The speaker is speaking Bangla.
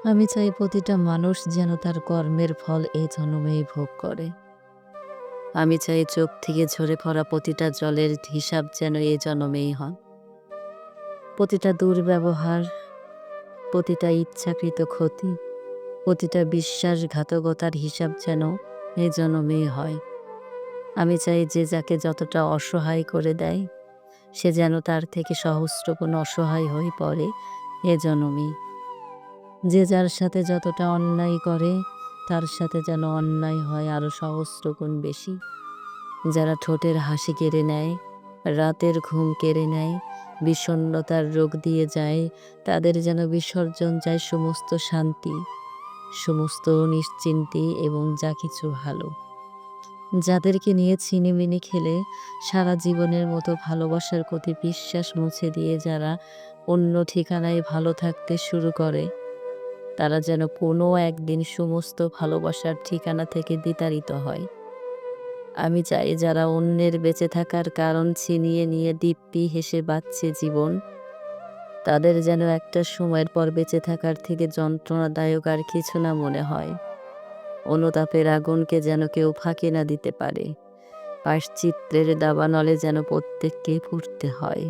আমি চাই প্রতিটা মানুষ যেন তার কর্মের ফল এ জন্মেই ভোগ করে। আমি চাই চোখ থেকে ঝরে পড়া প্রতিটা জলের হিসাব যেন এ জন্মেই হয়। প্রতিটা দুর্ব্যবহার, প্রতিটা ইচ্ছাকৃত ক্ষতি, প্রতিটা বিশ্বাসঘাতকতার হিসাব যেন এ জন্মেই হয়। আমি চাই যে যাকে যতটা অসহায় করে দেয়, সে যেন তার থেকে সহস্রগুণ অসহায় হয়ে পড়ে এ জন্মেই। যে যার সাথে যতটা অন্যায় করে, তার সাথে যেন অন্যায় হয় আরও সহস্রগুণ বেশি। যারা ঠোঁটের হাসি কেড়ে নেয়, রাতের ঘুম কেড়ে নেয়, বিষণ্ণতার রোগ দিয়ে যায়, তাদের যেন বিসর্জন যায় সমস্ত শান্তি, সমস্ত নিশ্চিন্তি এবং যা কিছু ভালো। যাদেরকে নিয়ে ছিনিমিনি খেলে সারা জীবনের মতো ভালোবাসার প্রতি বিশ্বাস মুছে দিয়ে যারা অন্য ঠিকানায় ভালো থাকতে শুরু করে, তারা যেন কোনো একদিন সমস্ত ভালোবাসার ঠিকানা থেকে বিতাড়িত হয়। আমি চাই যারা অন্যের বেঁচে থাকার কারণ ছিনিয়ে নিয়ে দিব্যি হেসে বাঁচছে জীবন, তাদের যেন একটা সময়ের পর বেঁচে থাকার থেকে যন্ত্রণাদায়ক আর কিছু না মনে হয়। অনুতাপের আগুনকে যেন কেউ ফাঁকি না দিতে পারে। প্রায়শ্চিত্তের দাবানলে যেন প্রত্যেককে পুড়তে হয়।